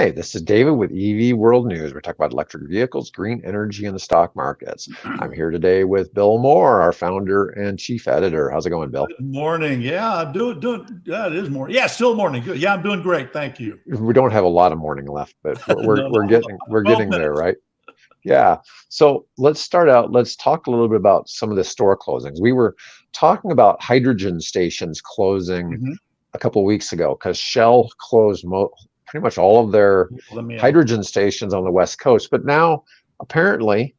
Hi, this is David with EV World News. We're talking about electric vehicles, green energy, and the stock markets. I'm here today with Bill Moore, our founder and chief editor. How's it going, Bill? Good morning. Yeah, I'm doing. Yeah, it is morning. Yeah, still morning. Good. Yeah, I'm doing great. Thank you. We don't have a lot of morning left, but we're No, we're getting we're 12 getting there, minutes. right? Yeah. So let's start out. Let's talk a little bit about some of the store closings. We were talking about hydrogen stations closing Mhm. a couple of weeks ago because Shell closed pretty much all of their Let me. hydrogen stations on the West Coast. But now apparently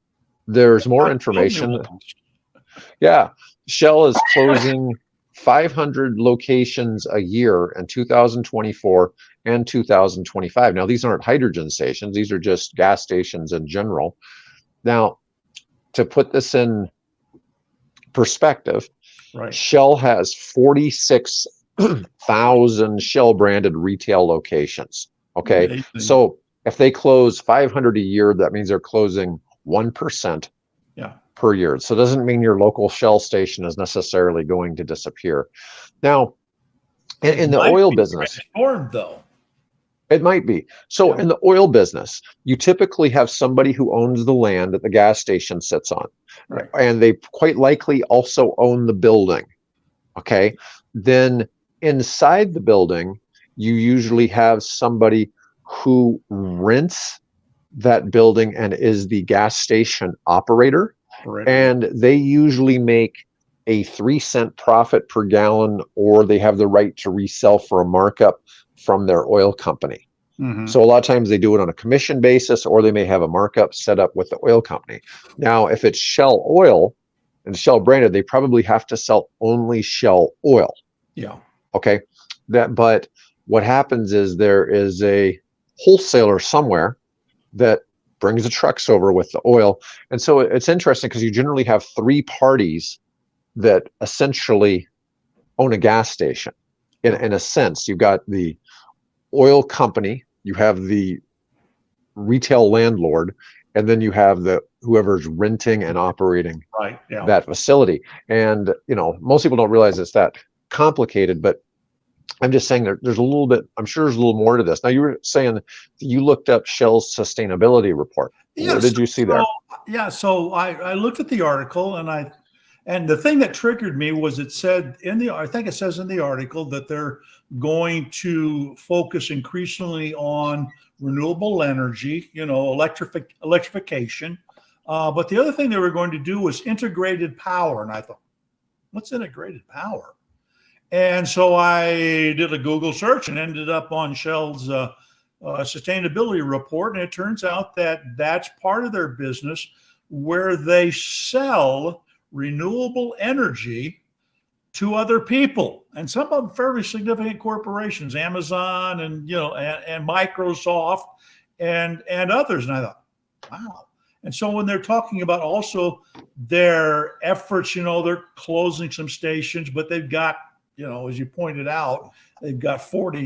there's more Build new information. ones. Yeah, Shell is closing 500 locations a year in 2024 and 2025. Now, these aren't hydrogen stations, these are just gas stations in general. Now, to put this in perspective, Right. Shell has 46,000 Shell branded retail locations. Okay, Amazing. so if they close 500 a year, that means they're closing 1% Yeah. per year. So it doesn't mean your local Shell station is necessarily going to disappear. Now, in the Might oil be business, transformed though. it might be. So Yeah. in the oil business, you typically have somebody who owns the land that the gas station sits on, Right. and they quite likely also own the building. Okay. Then inside the building, you usually have somebody who rents that building and is the gas station operator. Operator. Yeah. And they usually make a 3-cent profit per gallon, or they have the right to resell for a markup from their oil company. Mhm. So a lot of times they do it on a commission basis, or they may have a markup set up with the oil company. Now, if it's Shell oil and Shell branded, they probably have to sell only Shell oil. Yeah. Okay. But what happens is there is a wholesaler somewhere that brings the trucks over with the oil. And so it's interesting because you generally have three parties that essentially own a gas station. In a sense, you've got the oil company, you have the retail landlord, and then you have the whoever's renting and operating Right. Yeah. that facility. And most people don't realize it's that complicated, but I'm just saying there's a little bit, I'm sure there's a little more to this. Now, you were saying you looked up Shell's sustainability report. Yeah. What did you see there? So I looked at the article and the thing that triggered me was it said I think it says in the article that they're going to focus increasingly on renewable energy, electrification. But the other thing they were going to do was integrated power. And I thought, what's integrated power? And so I did a Google search and ended up on Shell's sustainability report. And it turns out that that's part of their business where they sell renewable energy to other people, and some of them fairly significant corporations, Amazon and and Microsoft and others. And I thought, wow. And so when they're talking about also their efforts, they're closing some stations, but they've got, as you pointed out, they've got 40,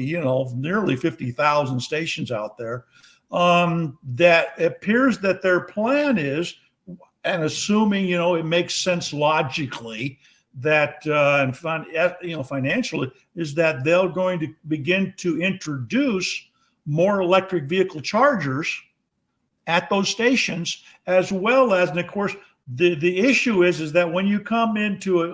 nearly 50,000 stations out there. That appears that their plan is, and assuming it makes sense logically, that and financially, is that they're going to begin to introduce more electric vehicle chargers at those stations, as well as, and of course, the issue is that when you come into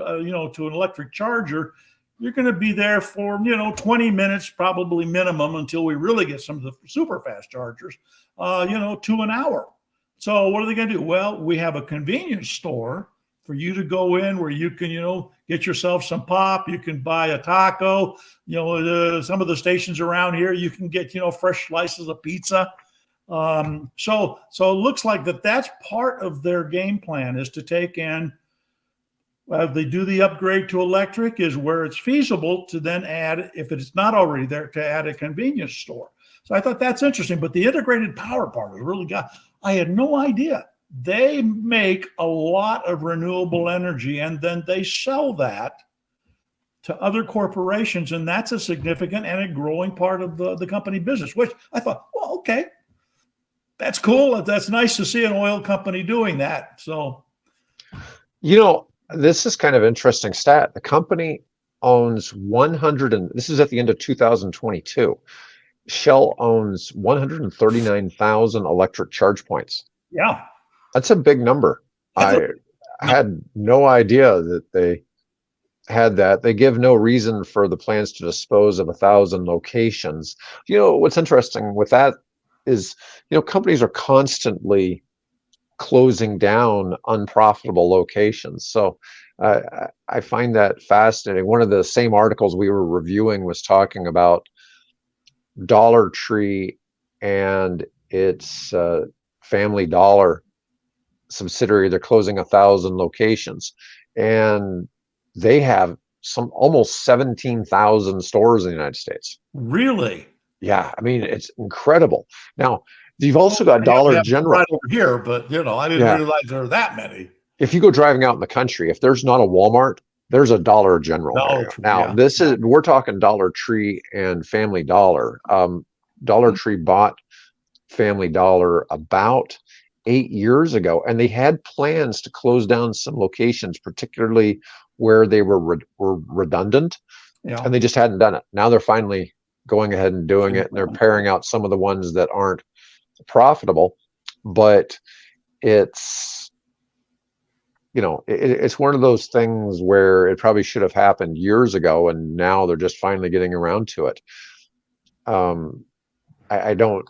to an electric charger, you're going to be there for 20 minutes probably minimum until we really get some of the super fast chargers, to an hour. So what are they going to do? Well, we have a convenience store for you to go in where you can, get yourself some pop. You can buy a taco. Some of the stations around here, you can get, fresh slices of pizza. So it looks like that's part of their game plan, is to take in, they do the upgrade to electric, is where it's feasible to then add, if it's not already there, to add a convenience store. So I thought that's interesting. But the integrated power part is really I had no idea. They make a lot of renewable energy and then they sell that to other corporations. And that's a significant and a growing part of the company business, which I thought, well, okay, that's cool. That's nice to see an oil company doing that. So, this is kind of interesting stat. The company owns 100, and this is at the end of 2022. Shell owns 139,000 electric charge points. Yeah. That's a big number. That's a, I had no idea that they had that. They give no reason for the plans to dispose of 1,000 locations. What's interesting with that is, companies are constantly closing down unprofitable locations. So I find that fascinating. One of the same articles we were reviewing was talking about Dollar Tree and its Family Dollar subsidiary. They're closing 1,000 locations, and they have some almost 17,000 stores in the United States. really? Yeah, I mean, it's incredible. Now, you've Well, also got we Dollar have General. right over here, but I didn't Yeah, realize there were that many. if you go driving out in the country, if there's not a Walmart, there's a Dollar General near Dollar you. Tree, Now, yeah. we're talking Dollar Tree and Family Dollar. Dollar Tree bought Family Dollar about 8 years ago, and they had plans to close down some locations, particularly where they were redundant, Yeah. and they just hadn't done it. Now they're finally going ahead and doing it, and they're paring out some of the ones that aren't profitable. But it's it's one of those things where it probably should have happened years ago, and now they're just finally getting around to it. I don't.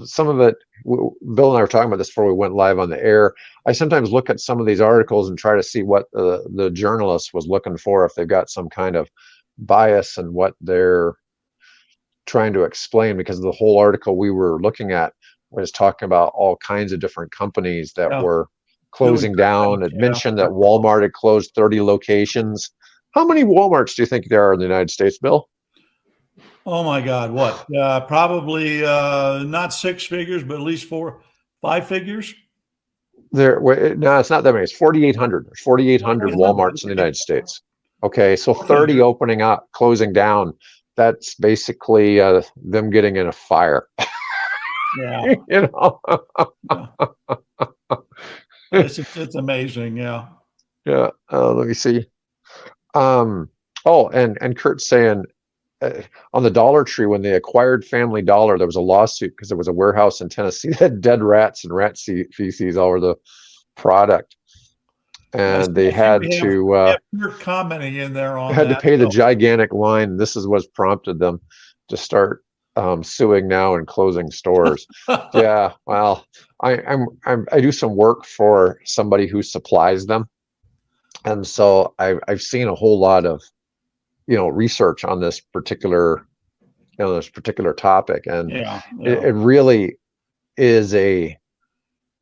Some of it. Bill and I were talking about this before we went live on the air. I sometimes look at some of these articles and try to see what the journalist was looking for, if they've got some kind of bias in what they're trying to explain, because the whole article we were looking at was talking about all kinds of different companies that Yeah. were Doing closing great down. things, It yeah. mentioned that Walmart had closed 30 locations. How many Walmarts do you think there are in the United States, Bill? Oh my God, what? Probably not six figures, but at least five figures. No, it's not that many. It's 4,800. There's 4,800 4,800. Walmarts in the United States. Okay, so Okay. 30 opening up, closing down. That's basically them getting in a fire. Yeah. you know? Yeah. It's amazing. Yeah. Yeah. Let me see. And Kurt's saying, on the Dollar Tree, when they acquired Family Dollar, there was a lawsuit because there was a warehouse in Tennessee that had dead rats and feces all over the product, Yeah. and they I see had to you're commenting in there on had to that. pay the So, gigantic line. This is what's prompted them to start suing now and closing stores. Yeah, well, I do some work for somebody who supplies them, and so I've seen a whole lot of research on this particular topic, and yeah. it, Yeah. it really is a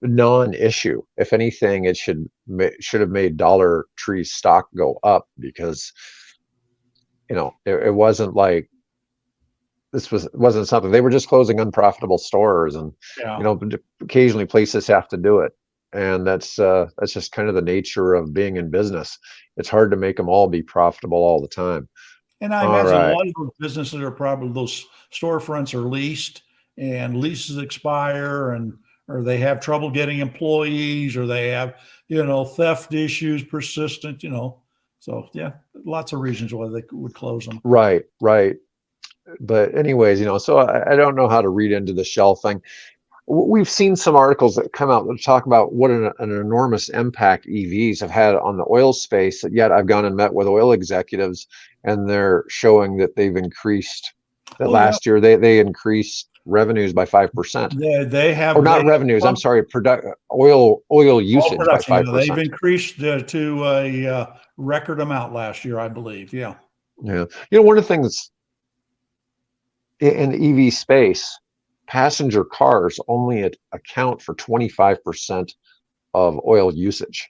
non-issue. If anything, it should have made Dollar Tree stock go up, because it wasn't like wasn't something they were just closing unprofitable stores, and Yeah. occasionally places have to do it, and that's just kind of the nature of being in business. It's hard to make them all be profitable all the time. And I All imagine a right. lot of those businesses are probably those storefronts are leased and leases expire and or they have trouble getting employees or they have, theft issues persistent. So yeah, lots of reasons why they would close them. Right. But anyways, so I don't know how to read into the Shell thing. We've seen some articles that come out that talk about what an enormous impact EVs have had on the oil space. Yet I've gone and met with oil executives, and they're showing that they've increased. That Oh yeah, last year they increased revenues by 5%, they or have not revenues. I'm sorry, oil oil usage by production. 5%. They've increased to a record amount last year, I believe. Yeah. Yeah, one of the things in the EV space, passenger cars only account for 25% of oil usage.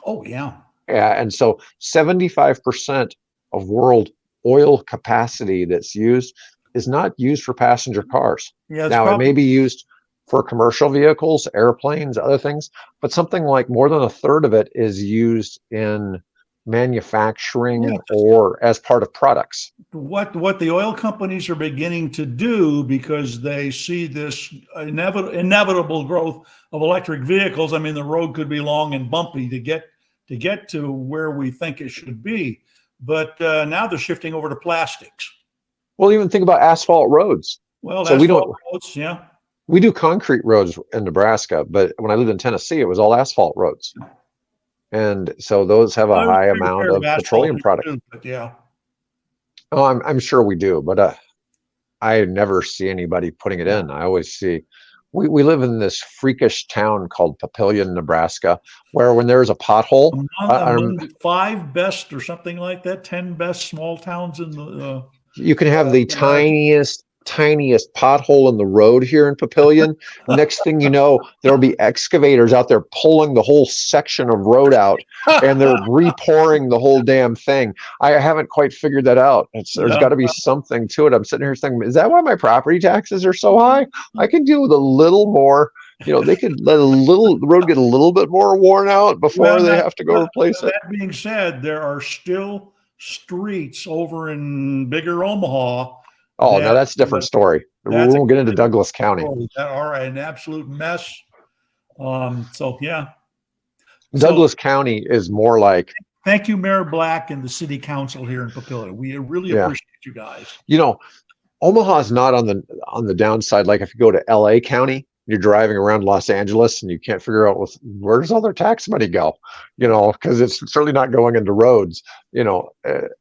Oh yeah. And so 75% of world oil capacity that's used is not used for passenger cars. Yeah, it's Now, it may probably be used for commercial vehicles, airplanes, other things, but something like more than a third of it is used in yeah. manufacturing or as part of products. What the oil companies are beginning to do because they see this inevitable growth of electric vehicles. I mean, the road could be long and bumpy to get to where we think it should be, but now they're shifting over to plastics. Well, even think about asphalt roads. Well, So we asphalt don't, roads, yeah. we do concrete roads in Nebraska, but when I lived in Tennessee, it was all asphalt roads. And so those have a Well, there's high a fair amount share of of asphalt petroleum here product. too, but yeah. Oh, I'm sure we do, but I never see anybody putting it Yeah. in. I always see we live in this freakish town called Papillion, Nebraska, where when there's a pothole, Among the 5 best or something like that, 10 best small towns in the you can have the America. tiniest pothole in the road here in Papillion. Next thing you know, there'll be excavators out there pulling the whole section of road out, and they're repouring the whole damn thing. I haven't quite figured that out. There's Yeah. got to be something to it. I'm sitting here thinking, is that why my property taxes are so high? I can deal with a little more. They could let the road get a little bit more worn out Well, before they have to go replace it. that being said, there are still streets over in bigger Omaha Oh, no, that that's a different story. We that's a won't get into Douglas County. that are an absolute mess. So yeah. So Douglas County is more like, thank you, Mayor Black and the city council here in Papillion. We really yeah, appreciate you guys. Omaha's not on the downside. Like if you go to LA County, you're driving around Los Angeles and you can't figure out where does all their tax money go, because it's certainly not going into roads.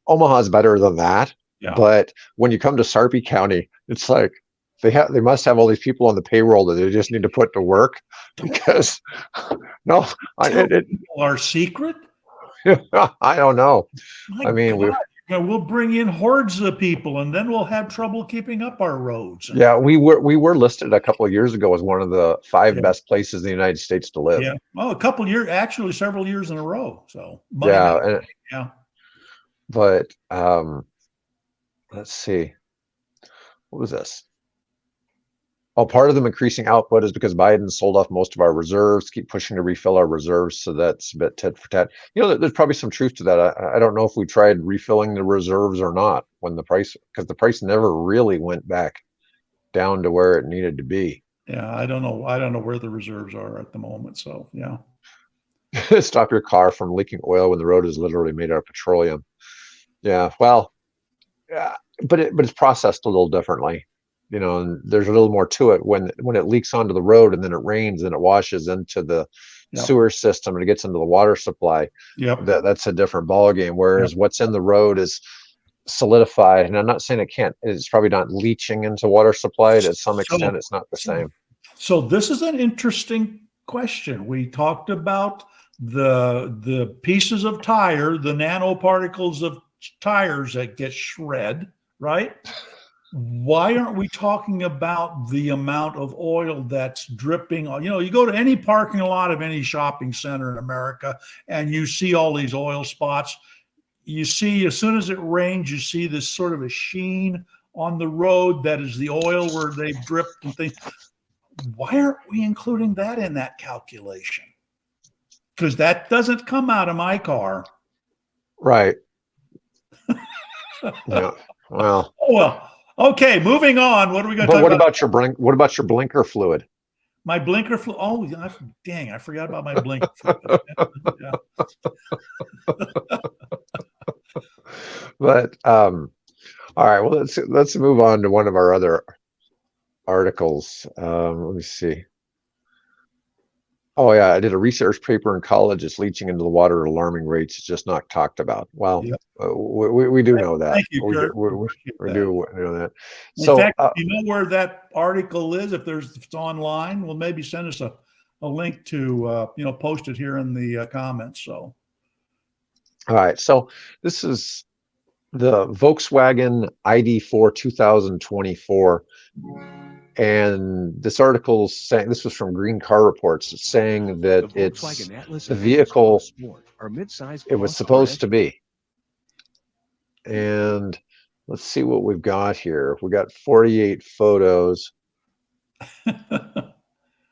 Omaha's better than that. Yeah. But when you come to Sarpy County, it's like they must have all these people on the payroll that they just need to put to work because no, Our secret? I don't know. My I mean, God. We'll bring in hordes of people, and then we'll have trouble keeping up our roads. yeah, we were listed a couple of years ago as one of the 5 Yeah. best places in the United States to live. Yeah. Well, a couple of years, actually, several years in a row. So Yeah, yeah. but let's see, what was this? Oh, part of them increasing output is because Biden sold off most of our reserves, keep pushing to refill our reserves. So that's a bit tit for tat. There's probably some truth to that. I don't know if we tried refilling the reserves or not because the price never really went back down to where it needed to be. Yeah, I don't know. I don't know where the reserves are at the moment. So yeah. Stop your car from leaking oil when the road is literally made out of petroleum. Yeah, well, yeah, but it's processed a little differently. And there's a little more to it when it leaks onto the road and then it rains and it washes into the sewer system and it gets into the water supply. Yep. That's a different ball game. Whereas what's in the road is solidified, and I'm not saying it's probably not leaching into water supply. To some extent, it's not the same. So this is an interesting question. We talked about the pieces of tire, the nanoparticles of tires that get shred, right? Why aren't we talking about the amount of oil that's dripping on? You go to any parking lot of any shopping center in America and you see all these oil spots. You see, as soon as it rains, you see this sort of a sheen on the road that is the oil where they've dripped and things. Why aren't we including that in that calculation? Because that doesn't come out of my car. Right. Yeah. Well. Oh, well. Okay, moving on. What are we going to talk about? What about your blinker fluid? My blinker fluid. Oh, dang! I forgot about my blinker fluid. But all right. Well, let's move on to one of our other articles. Let me see. Oh yeah, I did a research paper in college. It's leaching into the water at alarming rates. It's just not talked about. Well, we do know that. Thank you, Kurt. We do know that. In fact, if you know where that article is, if it's online, well, maybe send us a link to post it here in the comments. So, all right. So this is the Volkswagen ID.4 2024. And this article is saying, this was from Green Car Reports, it's saying that it's the vehicle it was supposed to be. And let's see what we've got here. We got 48 photos.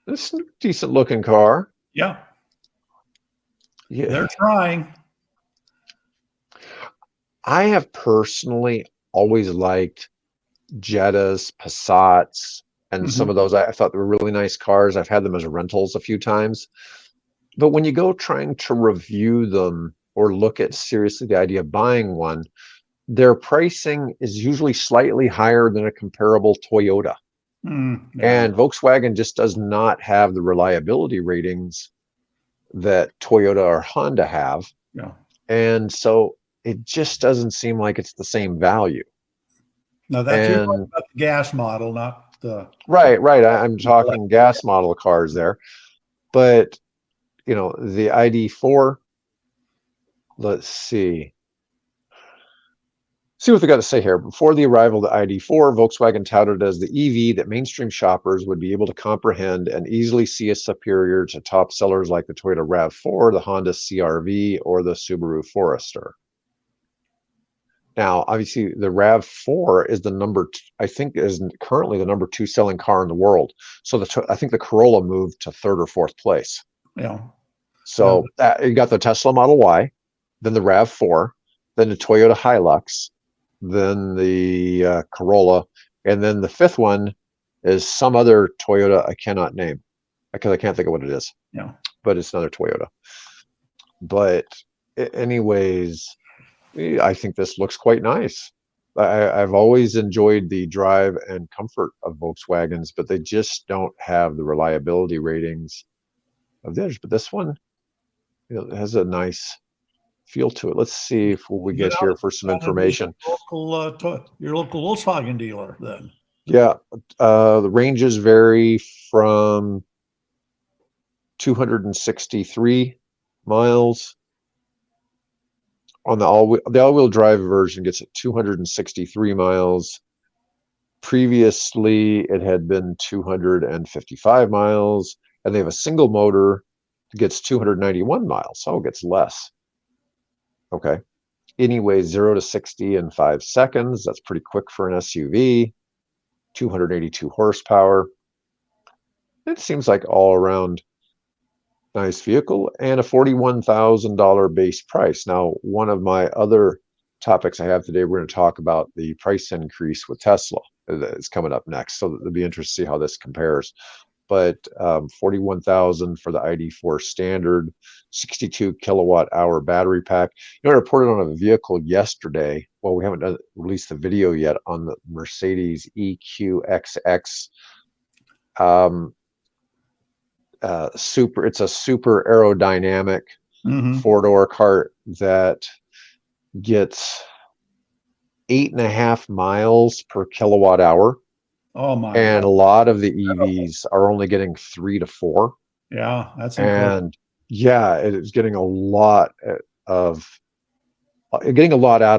This is a decent looking car. Yeah. They're trying. I have personally always liked Jettas, Passats, and some of those I thought they were really nice cars. I've had them as rentals a few times. But when you go trying to review them or look at seriously the idea of buying one, their pricing is usually slightly higher than a comparable Toyota. Yeah. And Volkswagen just does not have the reliability ratings that Toyota or Honda have. Yeah. And so it just doesn't seem like it's the same value. Now that's you're talking And about the gas model, not the right. I'm talking electric. gas model cars there. But, the ID.4, let's see what they got to say here. Before the arrival of the ID.4, Volkswagen touted as the EV that mainstream shoppers would be able to comprehend and easily see as superior to top sellers like the Toyota RAV4, the Honda CR-V, or the Subaru Forester. Now, obviously, the RAV4 is I think is currently the number 2 selling car in the world. So I think the Corolla moved to 3rd or 4th place. Yeah. So you got the Tesla Model Y, then the RAV4, then the Toyota Hilux, then the Corolla, and then the 5th one is some other Toyota I cannot name because I can't think of what it is. Yeah. But it's another Toyota. But anyways, I think this looks quite nice. I've always enjoyed the drive and comfort of Volkswagens, but they just don't have the reliability ratings of the others. But this one, it has a nice feel to it. Let's see if we get here for some information. Your local Volkswagen dealer, then. Yeah, the ranges vary from 263 miles on the all-wheel drive version gets at 263 miles. Previously, it had been 255 miles, and they have a single motor that gets 291 miles, so it gets less. Okay. Anyway, 0 to 60 in 5 seconds. That's pretty quick for an SUV. 282 horsepower. It seems like all around nice vehicle and a $41,000 base price. Now, one of my other topics I have today, we're going to talk about the price increase with Tesla. It's coming up next, so it'll be interesting to see how this compares. But 41,000 for the ID.4 standard, 62 kilowatt hour battery pack. I reported on a vehicle yesterday. Well, we haven't released the video yet on the Mercedes EQXX. It's a super aerodynamic 4-door cart that gets 8.5 miles per kilowatt hour. Oh my! And a lot of the EVs are only getting 3 to 4. Yeah, that's incredible. And yeah, it is getting a lot out of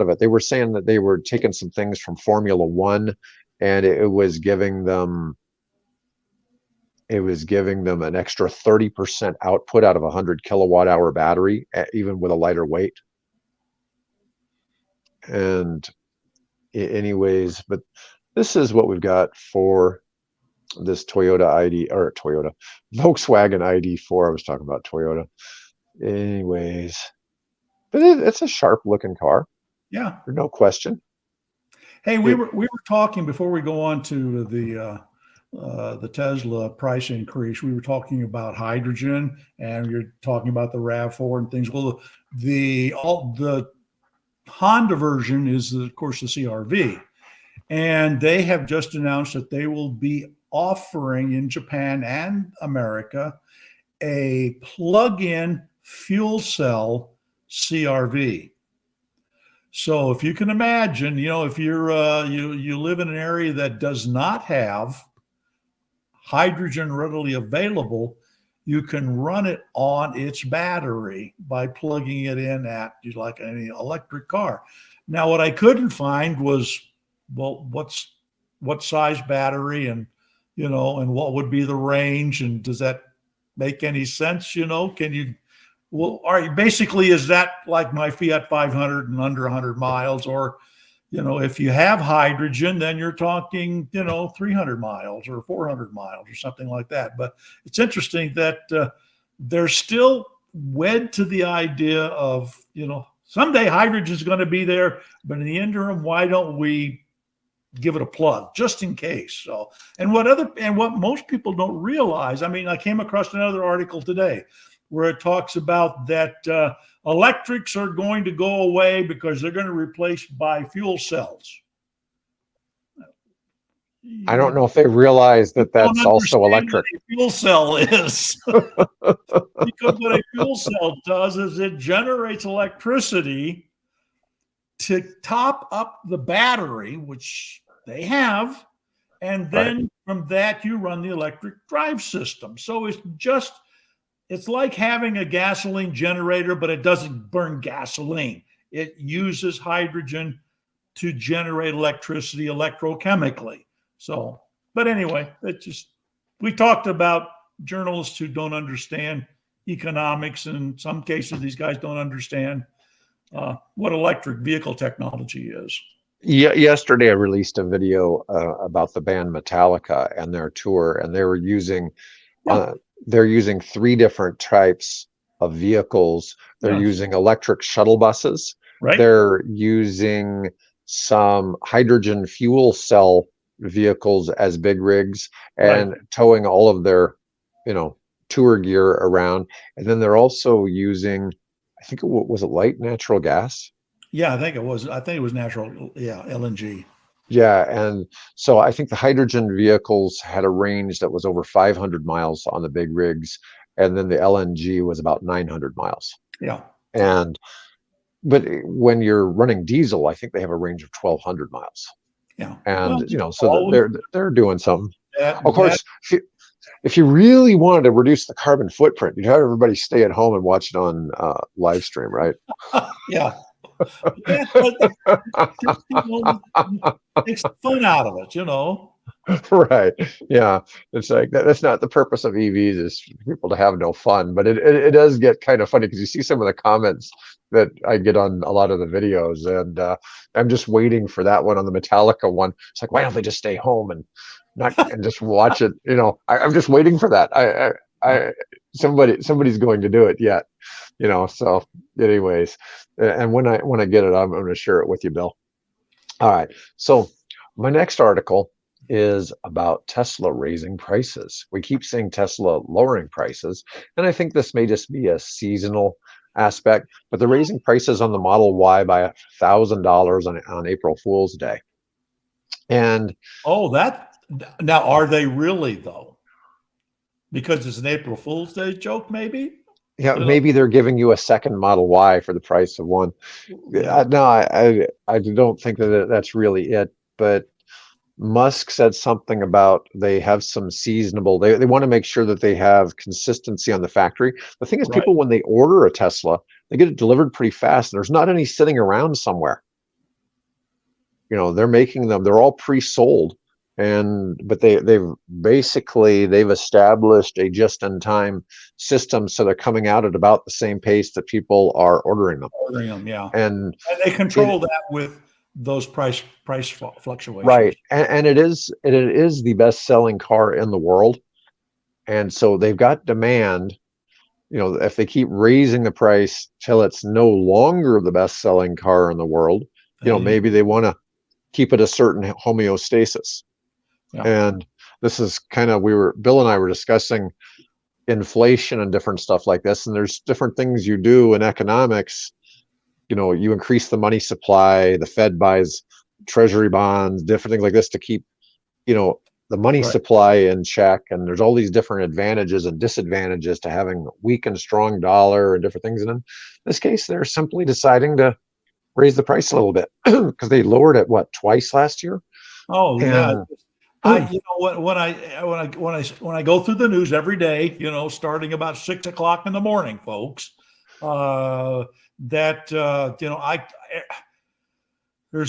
it. They were saying that they were taking some things from Formula One, and it was giving them an extra 30% output out of a 100 kilowatt hour battery, even with a lighter weight. And anyways, but this is what we've got for this Volkswagen ID.4. I was talking about Toyota. Anyways, but it's a sharp looking car. Yeah, no question. Hey, we were talking before we go on to the Tesla price increase. We were talking about hydrogen, and you're talking about the RAV4 and things. Well, the Honda version is, of course, the CR-V, and they have just announced that they will be offering in Japan and America a plug-in fuel cell CR-V. So if you can imagine, if you're you live in an area that does not have hydrogen readily available, you can run it on its battery by plugging it in at like any electric car. Now, what I couldn't find was, well, what size battery and what would be the range, and does that make any sense? Can you? Well, all right. Basically, is that like my Fiat 500 and under 100 miles, or if you have hydrogen, then you're talking 300 miles or 400 miles or something like that. But it's interesting that they're still wed to the idea of someday hydrogen is going to be there, but in the interim, why don't we give it a plug just in case? So, and what most people don't realize, I mean, I came across another article today. where it talks about that electrics are going to go away because they're going to replace by fuel cells. I don't know if they realize that that's also electric. What a fuel cell is. Because what a fuel cell does is it generates electricity to top up the battery, which they have, and then from that you run the electric drive system. So it's like having a gasoline generator, but it doesn't burn gasoline. It uses hydrogen to generate electricity electrochemically. So, but anyway, we talked about journalists who don't understand economics, and in some cases, these guys don't understand what electric vehicle technology is. Yeah, yesterday I released a video about the band Metallica and their tour, and they're using 3 different types of vehicles. They're using electric shuttle buses. Right. They're using some hydrogen fuel cell vehicles as big rigs and towing all of their, tour gear around. And then they're also using, I think was it light natural gas? Yeah, I think it was natural. Yeah, LNG. Yeah, and so I think the hydrogen vehicles had a range that was over 500 miles on the big rigs, and then the LNG was about 900 miles. Yeah. But when you're running diesel, I think they have a range of 1,200 miles. Yeah. And so they're doing something. Of course, that, if you really wanted to reduce the carbon footprint, you'd have everybody stay at home and watch it on live stream, right? Yeah. Takes the fun out of it, Right. Yeah. It's like that's not the purpose of EVs, is for people to have no fun. But it does get kind of funny because you see some of the comments that I get on a lot of the videos, and I'm just waiting for that one on the Metallica one. It's like, why don't they just stay home and just watch it? I'm just waiting for that. Somebody's going to do it yet. So anyways, and when I get it, I'm going to share it with you, Bill. All right. So my next article is about Tesla raising prices. We keep seeing Tesla lowering prices, and I think this may just be a seasonal aspect, but they're raising prices on the Model Y by $1,000 on April Fool's Day. And now are they really though? Because it's an April Fool's Day joke, maybe? Yeah, maybe they're giving you a second Model Y for the price of one. Yeah. No, I don't think that's really it. But Musk said something about they have some seasonable. They want to make sure that they have consistency on the factory. The thing is, people, when they order a Tesla, they get it delivered pretty fast. There's not any sitting around somewhere. They're making them. They're all pre-sold. But they've established a just-in-time system, so they're coming out at about the same pace that people are ordering them. Yeah. And they control that with those price fluctuations. Right. And it is the best-selling car in the world. And so they've got demand. If they keep raising the price till it's no longer the best-selling car in the world, maybe they want to keep it a certain homeostasis. Yeah. And this is kind of, Bill and I were discussing inflation and different stuff like this. And there's different things you do in economics. You increase the money supply, the Fed buys treasury bonds, different things like this to keep, the money supply in check. And there's all these different advantages and disadvantages to having a weak and strong dollar and different things. And in this case, they're simply deciding to raise the price a little bit because they lowered it, twice last year? Oh, yeah. When I go through the news every day, starting about 6 o'clock in the morning, folks, there's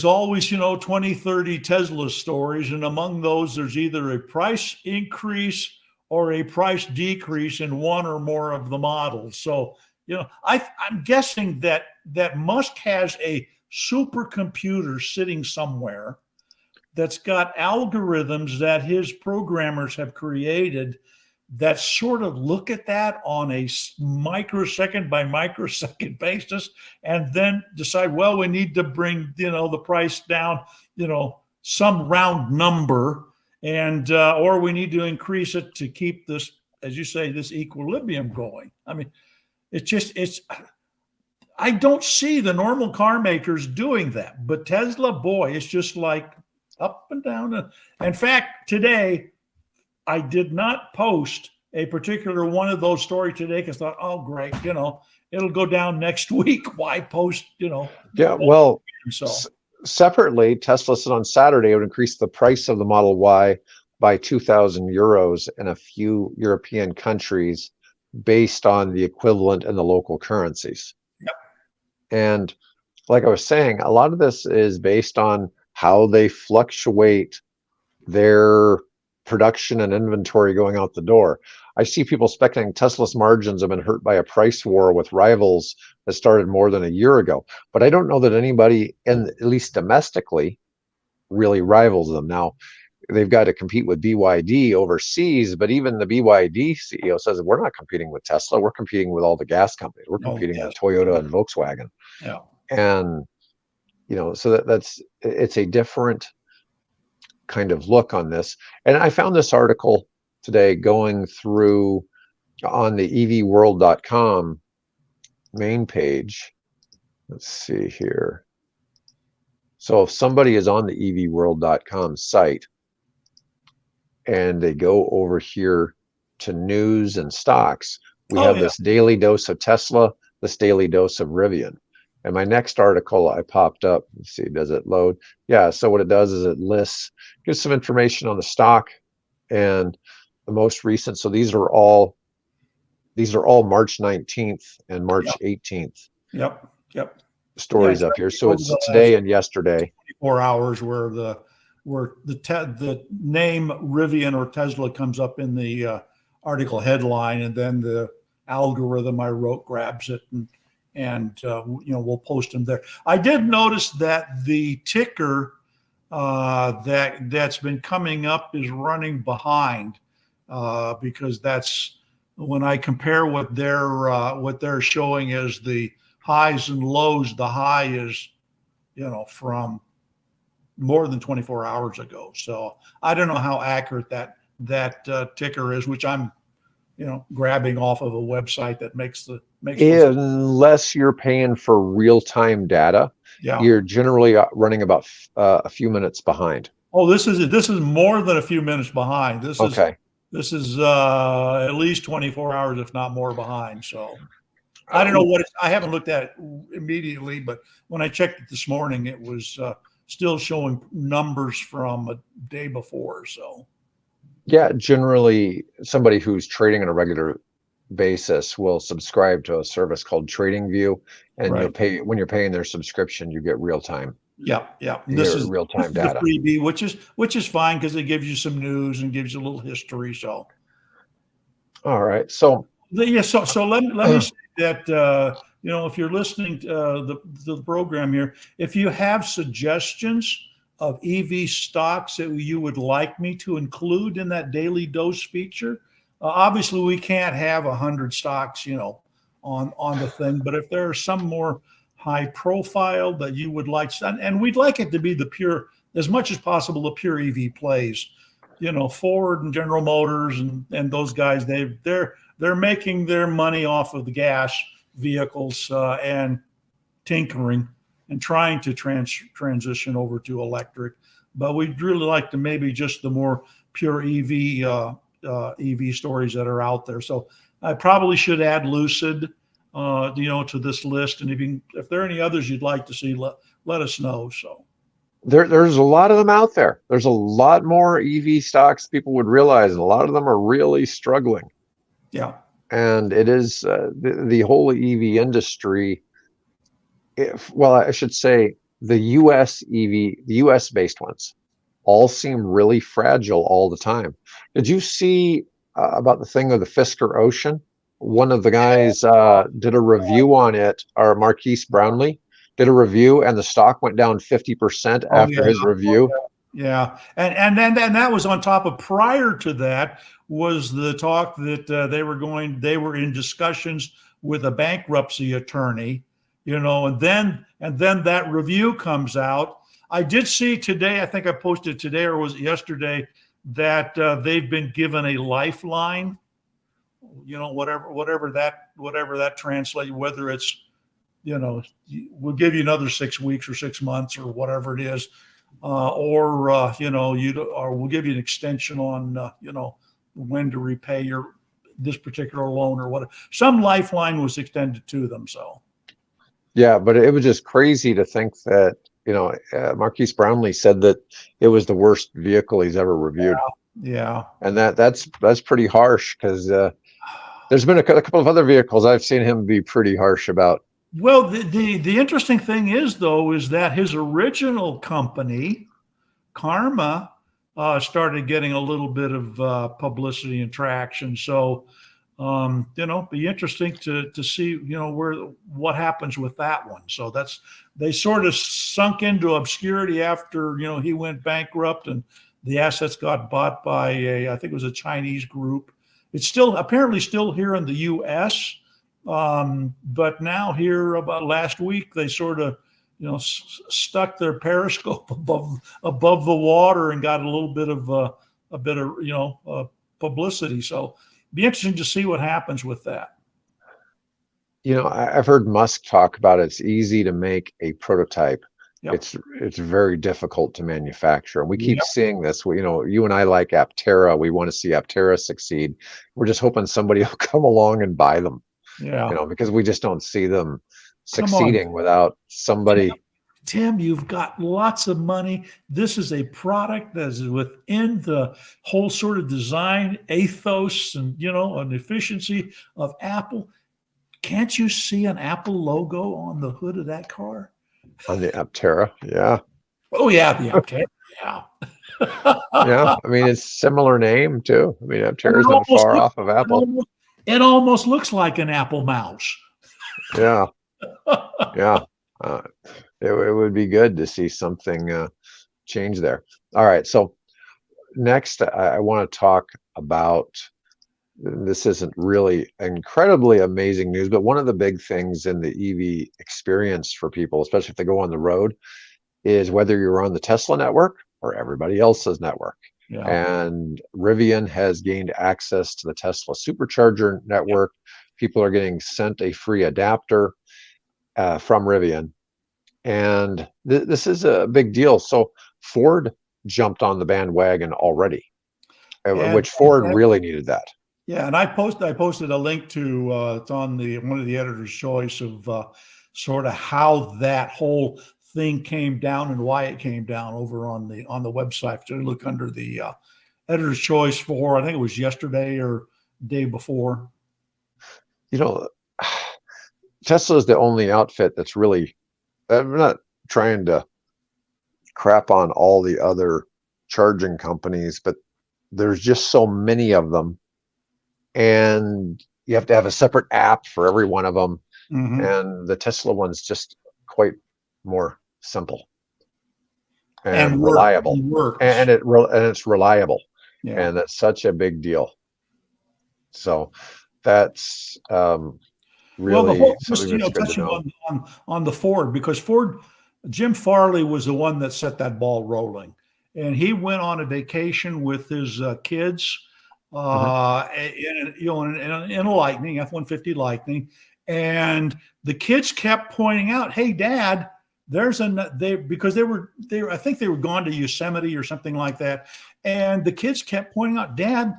always, 20, 30 Tesla stories. And among those, there's either a price increase or a price decrease in one or more of the models. So, I'm guessing that Musk has a supercomputer sitting somewhere that's got algorithms that his programmers have created that sort of look at that on a microsecond by microsecond basis and then decide, well, we need to bring, the price down, some round number, and or we need to increase it to keep this as you say, this equilibrium going. I mean, it's I don't see the normal car makers doing that, but Tesla, boy, it's just like up and down. In fact, today I did not post a particular one of those stories today because I thought, oh, great, it'll go down next week. Why post, Yeah, well, so separately, Tesla said on Saturday it would increase the price of the Model Y by 2,000 euros in a few European countries based on the equivalent in the local currencies. Yep. And like I was saying, a lot of this is based on how they fluctuate their production and inventory going out the door. I see people speculating Tesla's margins have been hurt by a price war with rivals that started more than a year ago. But I don't know that anybody, at least domestically, really rivals them. Now, they've got to compete with BYD overseas, but even the BYD CEO says we're not competing with Tesla. We're competing with all the gas companies. We're competing with Toyota and Volkswagen. Yeah. And so it's a different kind of look on this. And I found this article today going through on the evworld.com main page. Let's see here. So if somebody is on the evworld.com site and they go over here to news and stocks, we have this daily dose of Tesla, this daily dose of Rivian. And my next article I popped up, let's see, does it load? Yeah, so what it does is it gives some information on the stock and the most recent. So these are all March 19th and March 18th. Yep. Stories up here. So it's today and yesterday. 24 hours where the name Rivian or Tesla comes up in the article headline, and then the algorithm I wrote grabs it and we'll post them there. I did notice that the ticker that's been coming up is running behind because that's when I compare what they're showing as the highs and lows. The high is from more than 24 hours ago. So I don't know how accurate that ticker is, which I'm grabbing off of a website that makes unless you're paying for real-time data, you're generally running about a few minutes behind. Oh, this is more than a few minutes behind. This is at least 24 hours, if not more, behind. So I don't know I haven't looked at it immediately, but when I checked it this morning, it was still showing numbers from a day before. So yeah, generally somebody who's trading on a regular basis will subscribe to a service called TradingView, and you'll pay when you're paying their subscription, you get real time. Yeah. This is real-time data. The freebie, which is fine because it gives you some news and gives you a little history. So all right. So so let me say that if you're listening to the program here, if you have suggestions of EV stocks that you would like me to include in that daily dose feature, obviously we can't have 100 stocks, on the thing. But if there are some more high profile that you would like, and we'd like it to be the pure, as much as possible, the pure EV plays, Ford and General Motors and those guys, they're making their money off of the gas vehicles and tinkering and trying to transition over to electric. But we'd really like to maybe just the more pure EV stories that are out there. So I probably should add Lucid, to this list. And if there are any others you'd like to see, let us know. So there's a lot of them out there. There's a lot more EV stocks people would realize, and a lot of them are really struggling. Yeah. And it is the whole EV industry. I should say the US based ones all seem really fragile all the time. Did you see about the thing of the Fisker Ocean? One of the guys did a review on it, or Marquise Brownlee did a review, and the stock went down 50% after his review. Yeah, and then that was on top of, prior to that was the talk that they were in discussions with a bankruptcy attorney, and then that review comes out. I did see today, I think I posted today or was it yesterday, that they've been given a lifeline whatever that translates, whether it's, we'll give you another 6 weeks or 6 months or whatever it is, or we'll give you an extension on, when to repay this particular loan or whatever. Some lifeline was extended to them. So. Yeah, but it was just crazy to think that, Marquise Brownlee said that it was the worst vehicle he's ever reviewed. Yeah. And that's pretty harsh, because there's been a couple of other vehicles I've seen him be pretty harsh about. Well, the interesting thing is that his original company, Karma, started getting a little bit of publicity and traction. So, be interesting to see, what happens with that one. So they sort of sunk into obscurity after, he went bankrupt and the assets got bought by I think it was a Chinese group. It's apparently still here in the U.S. But now here about last week, they sort of, stuck their periscope above the water and got a little bit of publicity. So be interesting to see what happens with that. I've heard Musk talk about it's easy to make a prototype. Yep. It's very difficult to manufacture, and we keep seeing this. You and I like Aptera. We want to see Aptera succeed. We're just hoping somebody will come along and buy them. Yeah. Because we just don't see them succeeding without somebody. Tim, you've got lots of money. This is a product that is within the whole sort of design ethos and, an efficiency of Apple. Can't you see an Apple logo on the hood of that car? On the Aptera, yeah. Oh, yeah, the Aptera, yeah. Yeah, I mean, it's similar name, too. I mean, Aptera is not far off of Apple. It almost looks like an Apple mouse. Yeah, yeah. It would be good to see something change there. All right, so next I want to talk about, this isn't really incredibly amazing news, but one of the big things in the EV experience for people, especially if they go on the road, is whether you're on the Tesla network or everybody else's network. Yeah. And Rivian has gained access to the Tesla Supercharger network. People are getting sent a free adapter from Rivian. And this is a big deal. So Ford jumped on the bandwagon already, which Ford really needed that. Yeah, and I posted a link to it's on one of the editor's choice of sort of how that whole thing came down and why it came down over on the website. So look under the editor's choice for, I think it was yesterday or day before. Tesla is the only outfit that's really, I'm not trying to crap on all the other charging companies, but there's just so many of them. And you have to have a separate app for every one of them. Mm-hmm. And the Tesla one's just quite more simple and reliable. And it's reliable. Yeah. And that's such a big deal. So that's really touching on the Ford, because Jim Farley was the one that set that ball rolling. And he went on a vacation with his kids. In a Lightning, F-150 Lightning, and the kids kept pointing out, "Hey, Dad, because they were I think they were gone to Yosemite or something like that," and the kids kept pointing out, "Dad,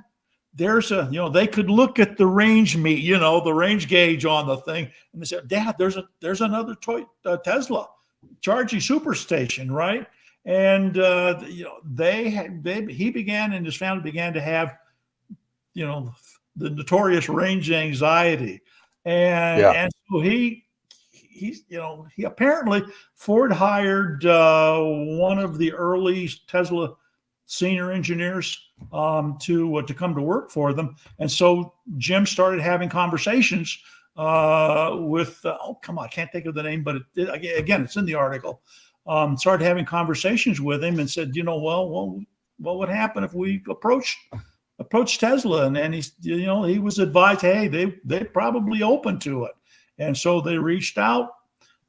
there's they could look at the range the range gauge on the thing, and they said, Dad, there's another Tesla charging superstation, right?" And he began and his family began to have the notorious range anxiety. And so he apparently, Ford hired one of the early Tesla senior engineers to come to work for them. And so Jim started having conversations with, I can't think of the name, but again, it's in the article. Started having conversations with him and said, what would happen if we approached Tesla? And he was advised, hey, they're probably open to it. And so they reached out.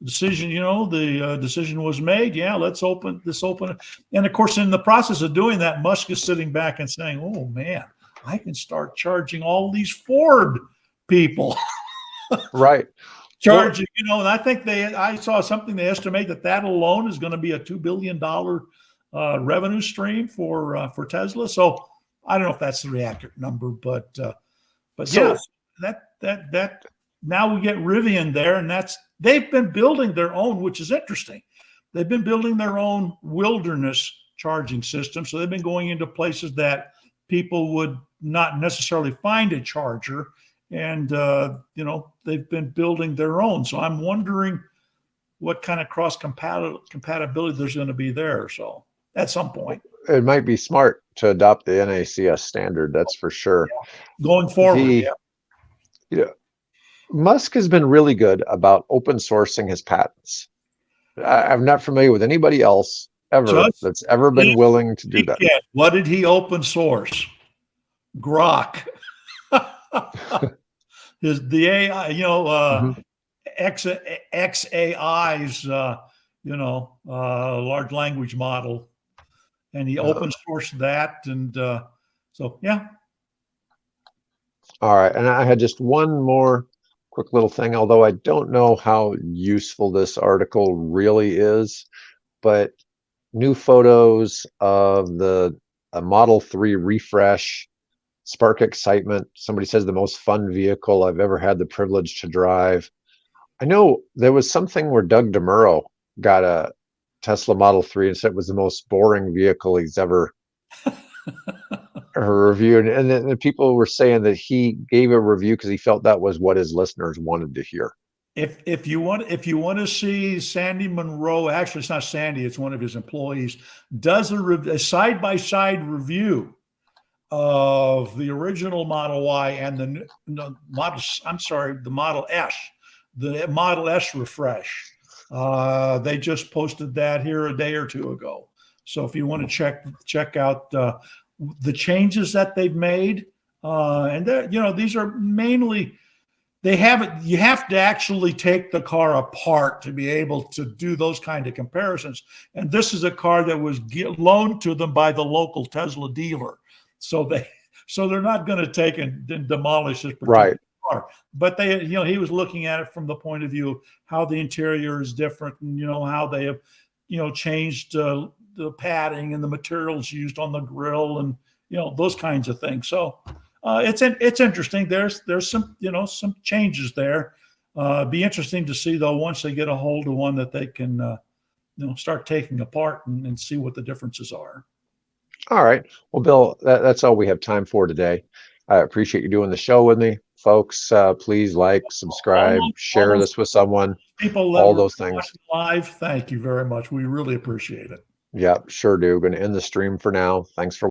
The decision was made. Yeah, let's open. And of course, in the process of doing that, Musk is sitting back and saying, "Oh man, I can start charging all these Ford people. Right. Charging, you know, and I think I saw something, they estimate that alone is going to be a $2 billion revenue stream for Tesla. So I don't know if that's the accurate number, but So yes, that now we get Rivian there, and they've been building their own, which is interesting. They've been building their own wilderness charging system. So they've been going into places that people would not necessarily find a charger. And, you know, they've been building their own. So I'm wondering what kind of cross compatibility there's going to be there. So at some point, it might be smart to adopt the NACS standard. That's for sure. going forward. Yeah. You know, Musk has been really good about open sourcing his patents. I'm not familiar with anybody else ever that's ever been willing to do that. What did he open source? Grok. The AI, you know, XAI's, you know, large language model, and he open sourced that, and so yeah. All right, and I had just one more quick little thing, although I don't know how useful this article really is, but new photos of the Model 3 refresh spark excitement. Somebody says the most fun vehicle I've ever had the privilege to drive. I know there was something where Doug DeMuro got a Tesla Model 3 and said it was the most boring vehicle he's ever reviewed. And then the people were saying that he gave a review because he felt that was what his listeners wanted to hear. If you want to see Sandy Monroe, actually it's not Sandy, it's one of his employees, does a side-by-side review of the original Model Y and the Model S, the Model S refresh. They just posted that here a day or two ago. So if you want to check out the changes that they've made, and you know, these are mainly, you have to actually take the car apart to be able to do those kind of comparisons. And this is a car that was loaned to them by the local Tesla dealer. So they're not going to take and demolish this particular car. But you know, he was looking at it from the point of view of how the interior is different, and you know, how they have, you know, changed the padding and the materials used on the grill, and you know, those kinds of things. So it's interesting. There's some, you know, some changes there. Be interesting to see though, once they get a hold of one that they can you know, start taking apart and see what the differences are. All right. Well, Bill, that's all we have time for today. I appreciate you doing the show with me, folks. Please like, subscribe, share this with someone. People, all those things live. Thank you very much. We really appreciate it. Yeah, sure do. Going to end the stream for now. Thanks for